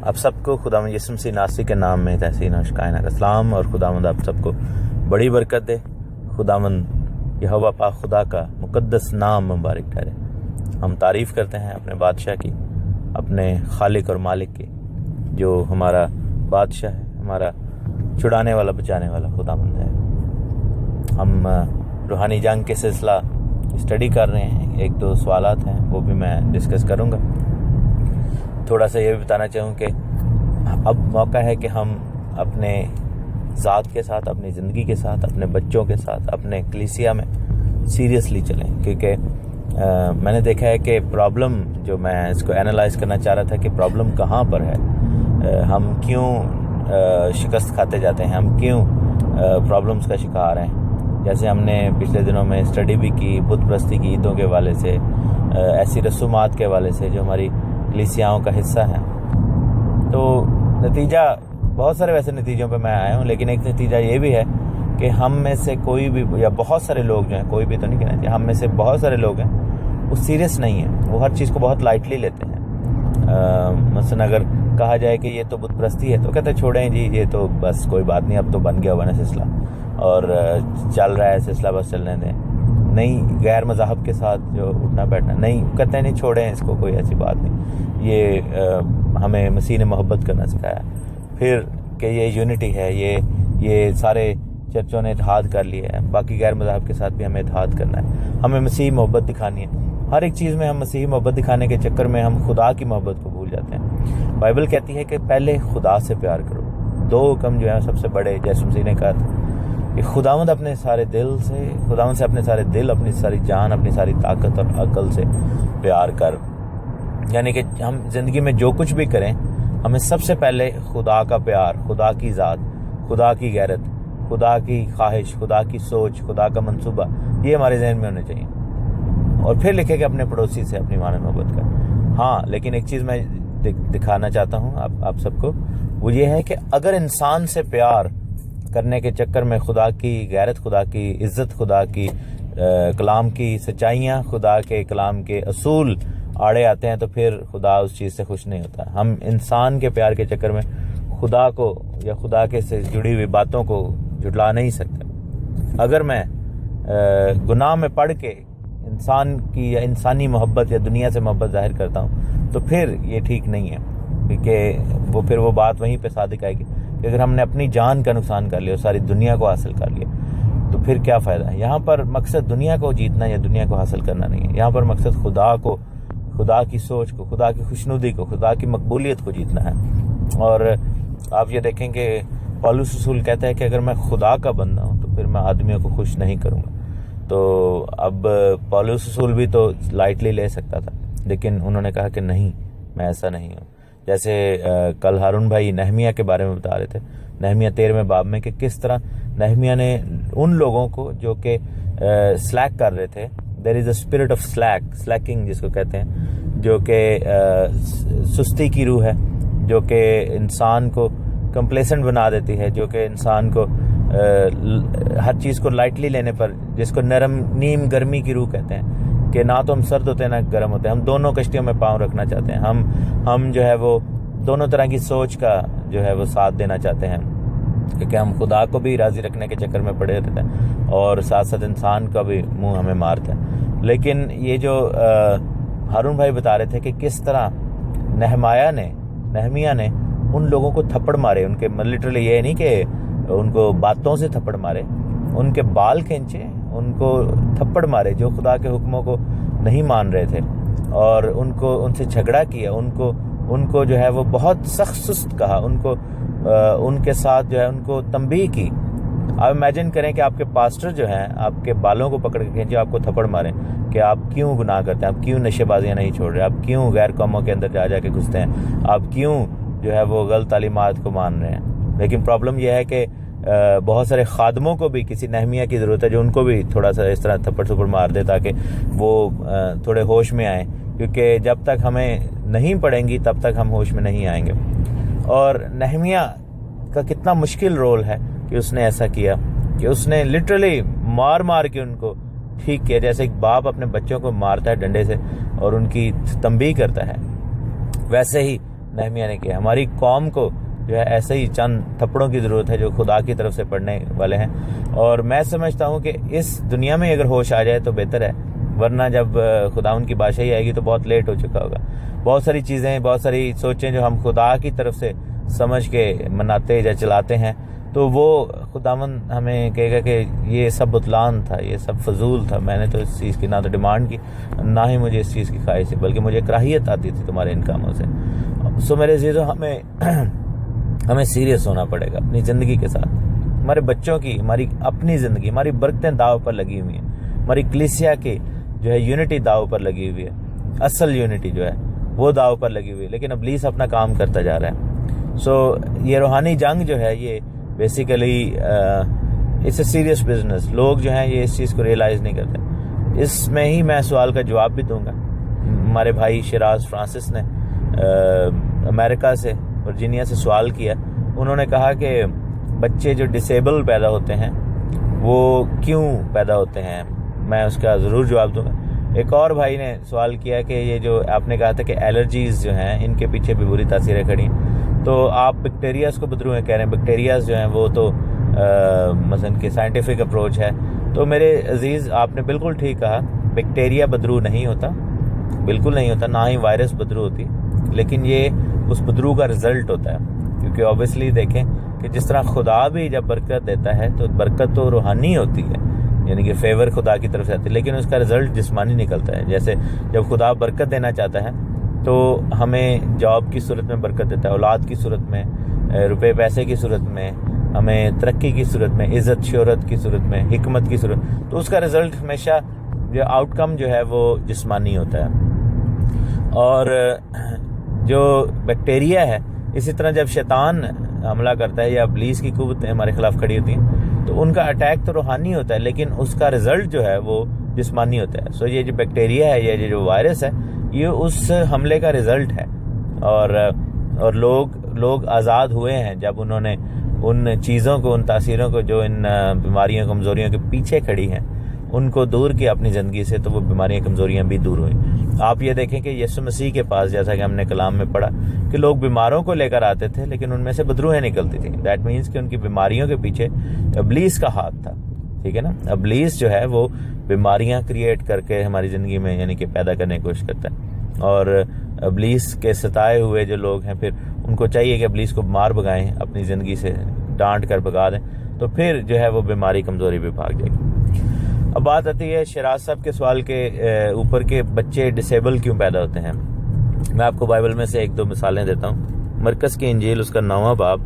آپ سب کو خداوند یسوع مسیح ناصری کے نام میں تحسین و شکاینا کا سلام، اور خداوند آپ سب کو بڑی برکت دے۔ خداوند یہوہ پاک خدا کا مقدس نام مبارک ٹھہرے۔ ہم تعریف کرتے ہیں اپنے بادشاہ کی، اپنے خالق اور مالک کی، جو ہمارا بادشاہ ہے، ہمارا چھڑانے والا بچانے والا خداوند ہے۔ ہم روحانی جنگ کے سلسلہ اسٹڈی کر رہے ہیں، ایک دو سوالات ہیں وہ بھی میں ڈسکس کروں گا۔ تھوڑا سا یہ بھی بتانا چاہوں کہ اب موقع ہے کہ ہم اپنے ذات کے ساتھ، اپنی زندگی کے ساتھ، اپنے بچوں کے ساتھ، اپنے کلیسیا میں سیریسلی چلیں، کیونکہ میں نے دیکھا ہے کہ پرابلم جو میں اس کو اینالائز کرنا چاہ رہا تھا کہ پرابلم کہاں پر ہے، ہم کیوں شکست کھاتے جاتے ہیں، ہم کیوں پرابلمس کا شکار ہیں۔ جیسے ہم نے پچھلے دنوں میں اسٹڈی بھی کی بت پرستی کی عیدوں کے حوالے سے، ایسی رسومات کے حوالے سے جو ہماری کلیسیاؤں کا حصہ ہے۔ تو نتیجہ بہت سارے ویسے نتیجوں پہ میں آیا ہوں، لیکن ایک نتیجہ یہ بھی ہے کہ ہم میں سے کوئی بھی یا بہت سارے لوگ جو ہیں، کوئی بھی تو نہیں کہنا چاہیے، ہم میں سے بہت سارے لوگ ہیں وہ سیریس نہیں ہیں، وہ ہر چیز کو بہت لائٹلی لیتے ہیں۔ مثلا اگر کہا جائے کہ یہ تو بت پرستی ہے تو کہتے ہیں چھوڑیں جی، یہ تو بس کوئی بات نہیں، اب تو بن گیا ہوا نا سلسلہ اور چل رہا ہے سلسلہ، بس چلنے دیں۔ نہیں، غیر مذاہب کے ساتھ جو اٹھنا بیٹھنا نہیں، کہتے ہیں نہیں چھوڑیں اس کو، کوئی ایسی بات نہیں، یہ ہمیں مسیح نے محبت کرنا سکھایا۔ پھر کہ یہ یونٹی ہے، یہ سارے چرچوں نے اتحاد کر لیا ہے، باقی غیر مذاہب کے ساتھ بھی ہمیں اتحاد کرنا ہے، ہمیں مسیح محبت دکھانی ہے۔ ہر ایک چیز میں ہم مسیحی محبت دکھانے کے چکر میں ہم خدا کی محبت کو بھول جاتے ہیں۔ بائبل کہتی ہے کہ پہلے خدا سے پیار کرو۔ دو حکم جو ہیں سب سے بڑے، جیسے مسیح نے کہا تھا کہ خداوند اپنے سارے دل سے، خداوند سے اپنے سارے دل، اپنی ساری جان، اپنی ساری طاقت اور عقل سے پیار کر۔ یعنی کہ ہم زندگی میں جو کچھ بھی کریں، ہمیں سب سے پہلے خدا کا پیار، خدا کی ذات، خدا کی غیرت، خدا کی خواہش، خدا کی سوچ، خدا کا منصوبہ، یہ ہمارے ذہن میں ہونے چاہیے، اور پھر لکھے کہ اپنے پڑوسی سے اپنی مانند محبت کر۔ ہاں، لیکن ایک چیز میں دکھانا چاہتا ہوں آپ سب کو، وہ یہ ہے کہ اگر انسان سے پیار کرنے کے چکر میں خدا کی غیرت، خدا کی عزت، خدا کی کلام کی سچائیاں، خدا کے کلام کے اصول آڑے آتے ہیں، تو پھر خدا اس چیز سے خوش نہیں ہوتا۔ ہم انسان کے پیار کے چکر میں خدا کو یا خدا کے سے جڑی ہوئی باتوں کو جھٹلا نہیں سکتے۔ اگر میں گناہ میں پڑھ کے انسان کی یا انسانی محبت یا دنیا سے محبت ظاہر کرتا ہوں، تو پھر یہ ٹھیک نہیں ہے، کیونکہ پھر وہ بات وہیں پہ صادق آئے گی کہ اگر ہم نے اپنی جان کا نقصان کر لیا اور ساری دنیا کو حاصل کر لیا تو پھر کیا فائدہ ہے۔ یہاں پر مقصد دنیا کو جیتنا یا دنیا کو حاصل کرنا نہیں ہے، یہاں پر مقصد خدا کو، خدا کی سوچ کو، خدا کی خوشنودی کو، خدا کی مقبولیت کو جیتنا ہے۔ اور آپ یہ دیکھیں کہ پولس رسول کہتا ہے کہ اگر میں خدا کا بندہ ہوں تو پھر میں آدمیوں کو خوش نہیں کروں گا۔ تو اب پولس رسول بھی تو لائٹلی لے سکتا تھا، لیکن انہوں نے کہا کہ نہیں، میں ایسا نہیں ہوں۔ جیسے کل ہارون بھائی نہمیہ کے بارے میں بتا رہے تھے، نہمیہ 13 باب میں، کہ کس طرح نہمیہ نے ان لوگوں کو جو کہ سلیک کر رہے تھے، دیر از اے اسپرٹ آف سلیکنگ جس کو کہتے ہیں، جو کہ سستی کی روح ہے، جو کہ انسان کو کمپلیسنٹ بنا دیتی ہے، جو کہ انسان کو ہر چیز کو لائٹلی لینے پر، جس کو نرم نیم گرمی کی روح کہتے ہیں، کہ نہ تو ہم سرد ہوتے ہیں نہ گرم ہوتے ہیں، ہم دونوں کشتیوں میں پاؤں رکھنا چاہتے ہیں، ہم جو ہے وہ دونوں طرح کی سوچ کا جو ہے وہ ساتھ دینا چاہتے ہیں، کیونکہ ہم خدا کو بھی راضی رکھنے کے چکر میں پڑے رہتے ہیں اور ساتھ ساتھ انسان کا بھی منہ ہمیں مارتا ہے۔ لیکن یہ جو ہارون بھائی بتا رہے تھے کہ کس طرح نہمیہ نے ان لوگوں کو تھپڑ مارے، ان کے لٹرلی یہ نہیں کہ ان کو باتوں سے تھپڑ مارے، ان کے بال کھینچے، ان کو تھپڑ مارے جو خدا کے حکموں کو نہیں مان رہے تھے، اور ان سے جھگڑا کیا، ان کو جو ہے وہ بہت سخت سست کہا، ان کے ساتھ جو ہے ان کو تنبیہ کی۔ آپ امیجن کریں کہ آپ کے پاسٹر جو ہیں آپ کے بالوں کو پکڑ کے کھینچے، آپ کو تھپڑ ماریں کہ آپ کیوں گناہ کرتے ہیں، آپ کیوں نشے بازیاں نہیں چھوڑ رہے، آپ کیوں غیر قوموں کے اندر جا کے گھستے ہیں، آپ کیوں جو ہے وہ غلط تعلیمات کو مان رہے ہیں۔ لیکن پرابلم یہ ہے کہ بہت سارے خادموں کو بھی کسی نہمیہ کی ضرورت ہے جو ان کو بھی تھوڑا سا اس طرح تھپڑ مار دے تاکہ وہ تھوڑے ہوش میں آئیں، کیونکہ جب تک ہمیں نہیں پڑیں گی تب تک ہم ہوش میں نہیں آئیں گے۔ اور نہمیہ کا کتنا مشکل رول ہے کہ اس نے ایسا کیا کہ اس نے لٹرلی مار کے ان کو ٹھیک کیا، جیسے ایک باپ اپنے بچوں کو مارتا ہے ڈنڈے سے اور ان کی تنبیہ کرتا ہے، ویسے ہی نہمیہ نے کیا. ہماری قوم کو جو ہے ایسے ہی چند تھپڑوں کی ضرورت ہے جو خدا کی طرف سے پڑھنے والے ہیں. اور میں سمجھتا ہوں کہ اس دنیا میں اگر ہوش آ جائے تو بہتر ہے, ورنہ جب خدا ان کی بادشاہی آئے گی تو بہت لیٹ ہو چکا ہوگا. بہت ساری چیزیں, بہت ساری سوچیں جو ہم خدا کی طرف سے سمجھ کے مناتے یا چلاتے ہیں, تو وہ خداوند ہمیں کہے گا کہ یہ سب بطلان تھا, یہ سب فضول تھا. میں نے تو اس چیز کی نہ تو ڈیمانڈ کی, نہ ہی مجھے اس چیز کی خواہش تھی, بلکہ مجھے کراہیت آتی تھی تمہارے ان کاموں سے. سو میرے عزیزو, ہمیں سیریس ہونا پڑے گا اپنی زندگی کے ساتھ. ہمارے بچوں کی, ہماری اپنی زندگی, ہماری برکتیں داؤ پر لگی ہوئی ہیں. ہماری کلیسیا کی جو ہے یونٹی داؤ پر لگی ہوئی ہے, اصل یونٹی جو ہے وہ داؤ پر لگی ہوئی ہے. لیکن ابلیس اپنا کام کرتا جا رہا ہے. سو یہ روحانی جنگ جو ہے یہ basically it's a serious business. لوگ جو ہیں یہ اس چیز کو ریئلائز نہیں کرتے. اس میں ہی میں سوال کا جواب بھی دوں گا. ہمارے بھائی شیراز فرانسس نے امریکہ سے, ورجینیا سے سوال کیا. انہوں نے کہا کہ بچے جو ڈسیبل پیدا ہوتے ہیں وہ کیوں پیدا ہوتے ہیں. میں اس کا ضرور جواب دوں گا. ایک اور بھائی نے سوال کیا کہ یہ جو آپ نے کہا تھا کہ الرجیز جو ہیں ان کے پیچھے بھی بری تاثیریں کھڑی ہیں, تو آپ بیکٹیریاز کو بدرو ہیں کہہ رہے ہیں. بیکٹیریاز جو ہیں وہ تو مثلا کہ سائنٹیفک اپروچ ہے. تو میرے عزیز, آپ نے بالکل ٹھیک کہا, بیکٹیریا بدرو نہیں ہوتا, بالکل نہیں ہوتا, نہ ہی وائرس بدرو ہوتی, لیکن یہ اس بدرو کا رزلٹ ہوتا ہے. کیونکہ اوبیسلی دیکھیں کہ جس طرح خدا بھی جب برکت دیتا ہے تو برکت تو روحانی ہوتی ہے, یعنی کہ فیور خدا کی طرف سے آتی ہے, لیکن اس کا رزلٹ جسمانی نکلتا ہے. جیسے جب خدا برکت دینا چاہتا ہے تو ہمیں جاب کی صورت میں برکت دیتا ہے, اولاد کی صورت میں, روپے پیسے کی صورت میں, ہمیں ترقی کی صورت میں, عزت شہرت کی صورت میں, حکمت کی صورت. تو اس کا رزلٹ ہمیشہ جو آؤٹ کم جو ہے وہ جسمانی ہوتا ہے. اور جو بیکٹیریا ہے, اسی طرح جب شیطان حملہ کرتا ہے یا ابلیس کی قوتیں ہمارے خلاف کھڑی ہوتی ہیں تو ان کا اٹیک تو روحانی ہوتا ہے, لیکن اس کا رزلٹ جو ہے وہ جسمانی ہوتا ہے. سو یہ جو بیکٹیریا ہے یا یہ جو وائرس ہے یہ اس حملے کا رزلٹ ہے. اور لوگ آزاد ہوئے ہیں جب انہوں نے ان چیزوں کو, ان تاثیروں کو جو ان بیماریوں کمزوریوں کے پیچھے کھڑی ہیں ان کو دور کیا اپنی زندگی سے, تو وہ بیماریاں کمزوریاں بھی دور ہوئیں. آپ یہ دیکھیں کہ یسوع مسیح کے پاس, جیسا کہ ہم نے کلام میں پڑھا, کہ لوگ بیماروں کو لے کر آتے تھے لیکن ان میں سے بدروہیں نکلتی تھیں. دیٹ مینس کہ ان کی بیماریوں کے پیچھے ابلیس کا ہاتھ تھا. ٹھیک ہے نا. ابلیس جو ہے وہ بیماریاں کریٹ کر کے ہماری زندگی میں یعنی کہ پیدا کرنے کی کوشش کرتا ہے. اور ابلیس کے ستائے ہوئے جو لوگ ہیں پھر ان کو چاہیے کہ ابلیس کو مار بگائیں, اپنی زندگی سے ڈانٹ کر بگا دیں, تو پھر جو ہے وہ بیماری کمزوری بھی بھاگ جائے گی. اب بات آتی ہے شیراز صاحب کے سوال کے اوپر کہ بچے ڈسیبل کیوں پیدا ہوتے ہیں. میں آپ کو بائبل میں سے 1-2 مثالیں دیتا ہوں. مرکز کی انجیل اس کا 9واں باب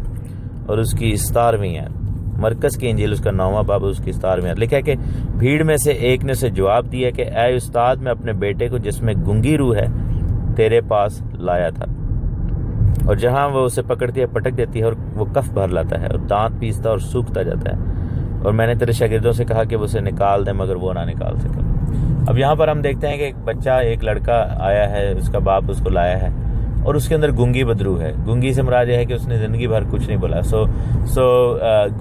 اور اس کی 17ویں آیت. مرکز کی انجیل اس کا 9واں باب اور اس کی 17ویں آیت. لکھا ہے کہ بھیڑ میں سے ایک نے اسے جواب دیا کہ اے استاد, میں اپنے بیٹے کو جس میں گنگی روح ہے تیرے پاس لایا تھا, اور جہاں وہ اسے پکڑتی ہے پٹک دیتی ہے اور وہ کف بھر لاتا ہے اور دانت پیستا اور سوکھتا جاتا ہے, اور میں نے تیرے شاگردوں سے کہا کہ وہ اسے نکال دیں مگر وہ نہ نکال سکا. اب یہاں پر ہم دیکھتے ہیں کہ ایک بچہ, ایک لڑکا آیا ہے, اس کا باپ اس کو لایا ہے اور اس کے اندر گنگی بدرو ہے. گنگی سے مراد یہ ہے کہ اس نے زندگی بھر کچھ نہیں بولا. سو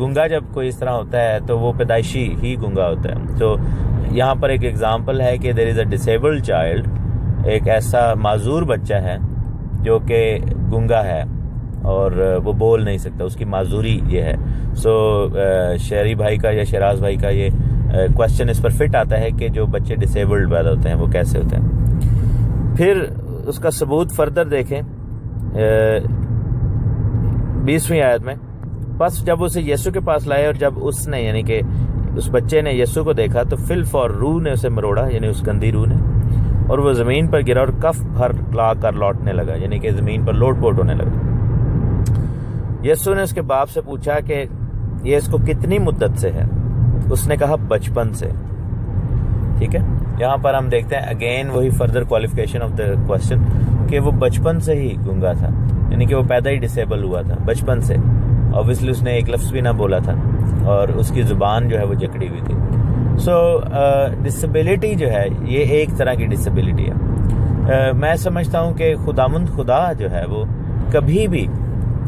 گنگا جب کوئی اس طرح ہوتا ہے تو وہ پیدائشی ہی گنگا ہوتا ہے. تو یہاں پر ایک ایگزامپل ہے کہ دیر از اے ڈسیبلڈ چائلڈ, ایک ایسا معذور بچہ ہے جو کہ گنگا ہے اور وہ بول نہیں سکتا, اس کی معذوری یہ ہے. سو شہری بھائی کا یا شیراز بھائی کا یہ کوشچن اس پر فٹ آتا ہے کہ جو بچے ڈسیبلڈ پیدا ہوتے ہیں وہ کیسے ہوتے ہیں. پھر اس کا ثبوت فردر دیکھیں 20ویں آیت میں. بس جب اسے یسوع کے پاس لائے اور جب اس نے یعنی کہ اس بچے نے یسوع کو دیکھا تو فل فور روح نے اسے مروڑا, یعنی اس گندی روح نے, اور وہ زمین پر گرا اور کف بھر لا کر لوٹنے لگا, یعنی کہ زمین پر لوٹ پوٹ ہونے لگا. یسوع نے اس کے باپ سے پوچھا کہ یہ اس کو کتنی مدت سے ہے. اس نے کہا بچپن سے. ٹھیک ہے. یہاں پر ہم دیکھتے ہیں اگین وہی further qualification of the question کہ وہ بچپن سے ہی گنگا تھا, یعنی کہ وہ پیدا ہی ڈسیبل ہوا تھا بچپن سے. اوبیسلی اس نے ایک لفظ بھی نہ بولا تھا اور اس کی زبان جو ہے وہ جکڑی ہوئی تھی. سو ڈسیبلٹی جو ہے یہ ایک طرح کی ڈسیبلٹی ہے. میں سمجھتا ہوں کہ خداوند خدا جو ہے وہ کبھی بھی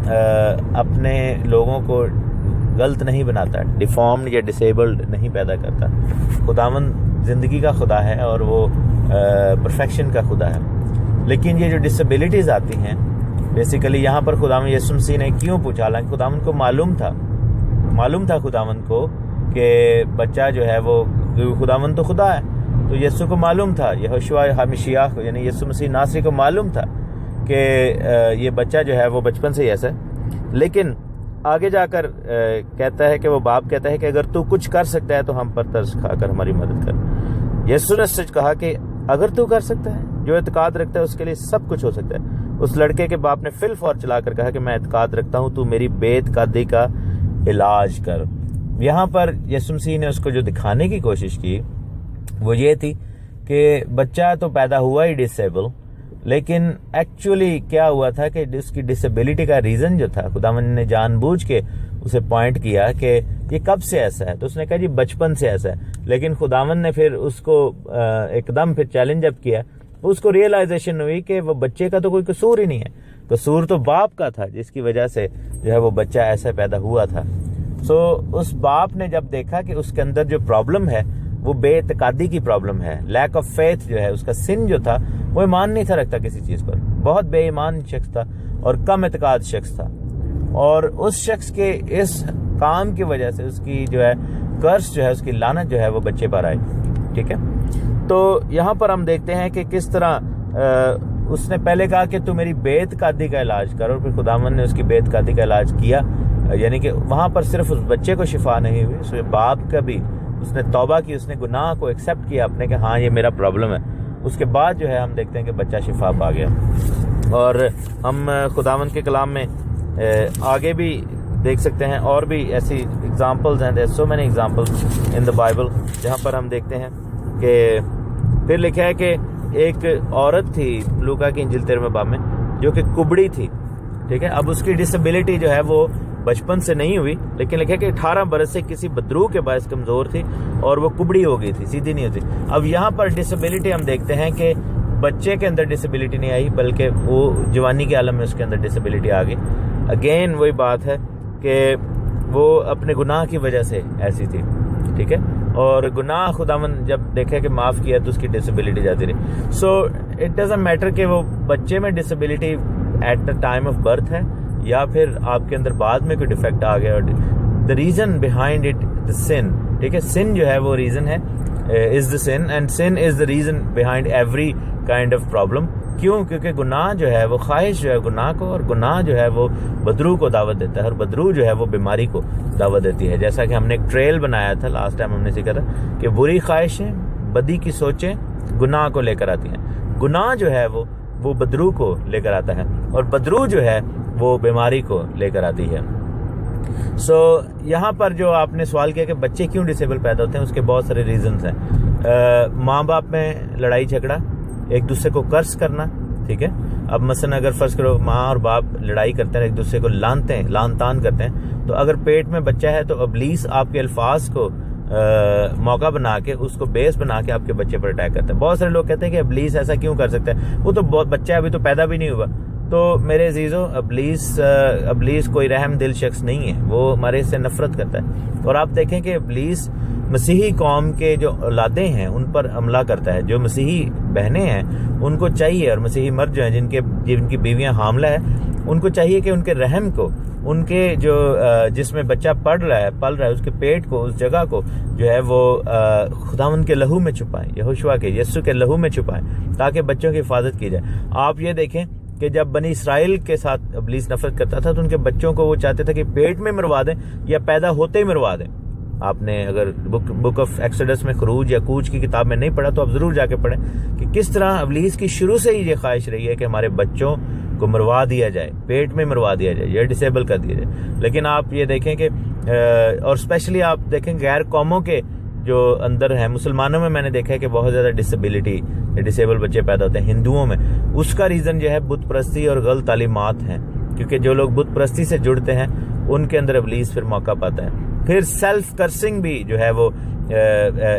اپنے لوگوں کو غلط نہیں بناتا, ڈیفارمڈ یا ڈسیبلڈ نہیں پیدا کرتا. خداوند زندگی کا خدا ہے اور وہ پرفیکشن کا خدا ہے. لیکن یہ جو ڈسیبلٹیز آتی ہیں بیسیکلی یہاں پر خداوند یسوع مسیح نے کیوں پوچھا؟ حالانکہ خداوند کو معلوم تھا خداوند کو کہ بچہ جو ہے وہ، خداوند تو خدا ہے، تو یسوع کو معلوم تھا، یہوشوا ہمشیاہ یعنی یسوع مسیح ناصری کو معلوم تھا کہ یہ بچہ جو ہے وہ بچپن سے ہی ایسا ہے. لیکن آگے جا کر کہتا ہے کہ وہ باپ کہتا ہے کہ اگر تو کچھ کر سکتا ہے تو ہم پر ترس کھا کر ہماری مدد کر. یسوع نے سچ کہا کہ اگر تو کر سکتا ہے، جو اعتقاد رکھتا ہے اس کے لیے سب کچھ ہو سکتا ہے. اس لڑکے کے باپ نے فی الفور چلا کر کہا کہ میں اعتقاد رکھتا ہوں، تو میری بے اعتقادی کا علاج کر. یہاں پر یسوع مسیح نے اس کو جو دکھانے کی کوشش کی وہ یہ تھی کہ بچہ تو پیدا ہوا ہی ڈسیبل، لیکن ایکچولی کیا ہوا تھا کہ اس کی ڈسیبلٹی کا ریزن جو تھا، خداوند نے جان بوجھ کے اسے پوائنٹ کیا کہ یہ کب سے ایسا ہے. تو اس نے کہا جی بچپن سے ایسا ہے. لیکن خداوند نے پھر اس کو ایک دم پھر چیلنج اپ کیا. اس کو ریئلائزیشن ہوئی کہ وہ بچے کا تو کوئی قصور ہی نہیں ہے، قصور تو باپ کا تھا جس کی وجہ سے جو ہے وہ بچہ ایسا پیدا ہوا تھا. سو اس باپ نے جب دیکھا کہ اس کے اندر جو پرابلم ہے وہ بے اعتقادی کی پرابلم ہے، لیک آف فیتھ جو ہے، اس کا سن جو تھا وہ ایمان نہیں تھا رکھتا کسی چیز پر، بہت بے ایمان شخص تھا اور کم اعتقاد شخص تھا. اور اس شخص کے اس کام کی وجہ سے اس کی جو ہے کرس جو ہے، اس کی لعنت جو ہے وہ بچے پر آئی. ٹھیک ہے، تو یہاں پر ہم دیکھتے ہیں کہ کس طرح اس نے پہلے کہا کہ تو میری بے اعتقادی کا علاج کر، اور پھر خداوند نے اس کی بے اعتقادی کا علاج کیا. یعنی کہ وہاں پر صرف اس بچے کو شفا نہیں ہوئی، اس باپ کا بھی اس نے توبہ کی، اس نے گناہ کو ایکسیپٹ کیا اپنے کہ ہاں یہ میرا پرابلم ہے. اس کے بعد جو ہے ہم دیکھتے ہیں کہ بچہ شفا پا گیا. اور ہم خداوند کے کلام میں آگے بھی دیکھ سکتے ہیں، اور بھی ایسی ایگزامپلز ہیں، there are so many examples in the Bible جہاں پر ہم دیکھتے ہیں کہ پھر لکھا ہے کہ ایک عورت تھی لوکا کی انجیل 13 باب میں جو کہ کبڑی تھی. ٹھیک ہے، اب اس کی ڈسیبلٹی جو ہے وہ بچپن سے نہیں ہوئی، لیکن لکھا کہ 18 برس سے کسی بدرو کے باعث کمزور تھی اور وہ کبڑی ہو گئی تھی، سیدھی نہیں ہوتی. اب یہاں پر ڈسیبلٹی ہم دیکھتے ہیں کہ بچے کے اندر ڈسیبلٹی نہیں آئی، بلکہ وہ جوانی کے عالم میں اس کے اندر ڈسیبلٹی آ گئی. اگین وہی بات ہے کہ وہ اپنے گناہ کی وجہ سے ایسی تھی. ٹھیک ہے، اور گناہ خداوند جب دیکھے کہ معاف کیا تو اس کی ڈسیبلٹی جاتی رہی. سو اٹ ڈزنٹ میٹر کہ وہ بچے میں disability at the time of birth ہے یا پھر آپ کے اندر بعد میں کوئی ڈیفیکٹ آ گیا. The reason behind it the sin. ٹھیک ہے، سن جو ہے وہ ریزن ہے، is the sin, and sin is the reason behind every kind of problem. کیوں؟ کیونکہ گناہ جو ہے وہ خواہش جو ہے گناہ کو، اور گناہ جو ہے وہ بدرو کو دعوت دیتا ہے، اور بدرو جو ہے وہ بیماری کو دعوت دیتی ہے. جیسا کہ ہم نے ایک ٹریل بنایا تھا لاسٹ ٹائم، ہم نے سیکھا تھا کہ بری خواہشیں، بدی کی سوچیں گناہ کو لے کر آتی ہیں. گناہ جو ہے وہ بدرو کو لے کر آتا ہے، اور بدرو جو ہے وہ بیماری کو لے کر آتی ہے. سو یہاں پر جو آپ نے سوال کیا کہ بچے کیوں ڈسیبل پیدا ہوتے ہیں، اس کے بہت سارے ریزنز ہیں. ماں باپ میں لڑائی جھگڑا، ایک دوسرے کو قرض کرنا. ٹھیک ہے، اب مثلا اگر فرض کرو ماں اور باپ لڑائی کرتے ہیں، ایک دوسرے کو لان تان کرتے ہیں، تو اگر پیٹ میں بچہ ہے تو ابلیس آپ کے الفاظ کو موقع بنا کے، اس کو بیس بنا کے آپ کے بچے پر اٹیک کرتا ہے. بہت سارے لوگ کہتے ہیں کہ ابلیس ایسا کیوں کر سکتا ہے، وہ تو بہت بچہ ہے، ابھی تو پیدا بھی نہیں ہوا. تو میرے عزیزو، ابلیس کوئی رحم دل شخص نہیں ہے، وہ ہمارے سے نفرت کرتا ہے. اور آپ دیکھیں کہ ابلیس مسیحی قوم کے جو اولادیں ہیں ان پر حملہ کرتا ہے. جو مسیحی بہنیں ہیں ان کو چاہیے، اور مسیحی مرد جو ہیں جن کی بیویاں حاملہ ہیں، ان کو چاہیے کہ ان کے رحم کو، ان کے جو جس میں بچہ پل رہا ہے اس کے پیٹ کو، اس جگہ کو جو ہے وہ خداوند کے لہو میں چھپائیں، یہوشوا کے یسوع کے لہو میں چھپائیں، تاکہ بچوں کی حفاظت کی جائے. آپ یہ دیکھیں کہ جب بنی اسرائیل کے ساتھ ابلیس نفرت کرتا تھا تو ان کے بچوں کو وہ چاہتے تھے کہ پیٹ میں مروا دیں یا پیدا ہوتے ہی مروا دیں. آپ نے اگر بک آف ایکسوڈس میں خروج یا کوچ کی کتاب میں نہیں پڑھا تو آپ ضرور جا کے پڑھیں کہ کس طرح ابلیس کی شروع سے ہی یہ خواہش رہی ہے کہ ہمارے بچوں کو مروا دیا جائے، پیٹ میں مروا دیا جائے یا ڈسیبل کر دیا جائے. لیکن آپ یہ دیکھیں کہ اور اسپیشلی آپ دیکھیں غیر قوموں کے جو اندر ہیں، مسلمانوں میں نے دیکھا ہے کہ بہت زیادہ ڈسیبلٹی ڈسیبل بچے پیدا ہوتے ہیں. ہندوؤں میں اس کا ریزن جو ہے بت پرستی اور غلط تعلیمات ہیں، کیونکہ جو لوگ بت پرستی سے جڑتے ہیں ان کے اندر ابلیس پھر موقع پاتا ہے. پھر سیلف کرسنگ بھی جو ہے وہ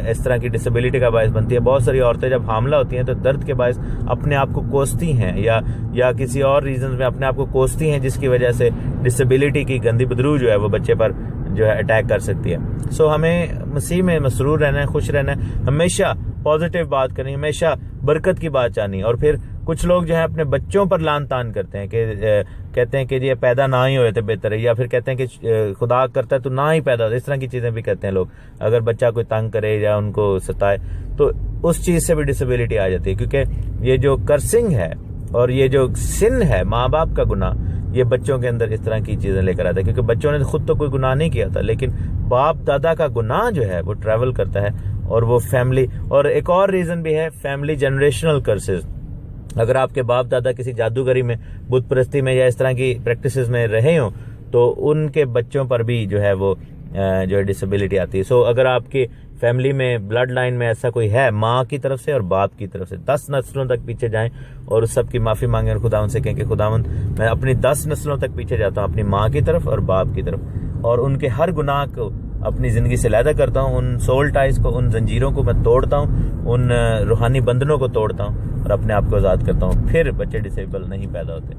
اس طرح کی ڈسیبلٹی کا باعث بنتی ہے. بہت ساری عورتیں جب حاملہ ہوتی ہیں تو درد کے باعث اپنے آپ کو کوستی ہیں یا کسی اور ریزنز میں اپنے آپ کو کوستی ہیں، جس کی وجہ سے ڈسیبلٹی کی گندی بدرو جو ہے وہ بچے پر جو ہے اٹیک کر سکتی ہے. سو ہمیں مسیح میں مسرور رہنا ہے، خوش رہنا ہے، ہمیشہ پازیٹیو بات کرنی، ہمیشہ برکت کی بات چاہنی، اور پھر کچھ لوگ جو ہے اپنے بچوں پر لان تان کرتے ہیں کہ کہتے ہیں کہ یہ پیدا نہ ہی ہوئے تھے بہتر ہے، یا پھر کہتے ہیں کہ خدا کرتا ہے تو نہ ہی پیدا ہوتا، اس طرح کی چیزیں بھی کہتے ہیں لوگ. اگر بچہ کوئی تنگ کرے یا ان کو ستائے تو اس چیز سے بھی ڈسیبلٹی آ جاتی ہے، کیونکہ یہ جو کرسنگ ہے اور یہ جو سن ہے ماں باپ کا گناہ، یہ بچوں کے اندر اس طرح کی چیزیں لے کر آتا ہے، کیونکہ بچوں نے خود تو کوئی گناہ نہیں کیا تھا، لیکن باپ دادا کا گناہ جو ہے وہ ٹریول کرتا ہے اور وہ فیملی. اور ایک اور ریزن بھی ہے فیملی جنریشنل کرسز. اگر آپ کے باپ دادا کسی جادوگری میں، بت پرستی میں یا اس طرح کی پریکٹسز میں رہے ہوں تو ان کے بچوں پر بھی جو ہے وہ جو ہے ڈسیبلٹی آتی ہے. سو اگر آپ کی فیملی میں بلڈ لائن میں ایسا کوئی ہے ماں کی طرف سے اور باپ کی طرف سے، 10 نسلوں تک پیچھے جائیں اور اس سب کی معافی مانگیں اور خداوند سے کہیں کہ خداوند میں اپنی 10 نسلوں تک پیچھے جاتا ہوں، اپنی ماں کی طرف اور باپ کی طرف، اور ان کے ہر گناہ کو اپنی زندگی سے علیحدہ کرتا ہوں، ان سول ٹائز کو، ان زنجیروں کو میں توڑتا ہوں، ان روحانی بندھنوں کو توڑتا ہوں اور اپنے آپ کو آزاد کرتا ہوں. پھر بچے ڈسیبل نہیں پیدا ہوتے.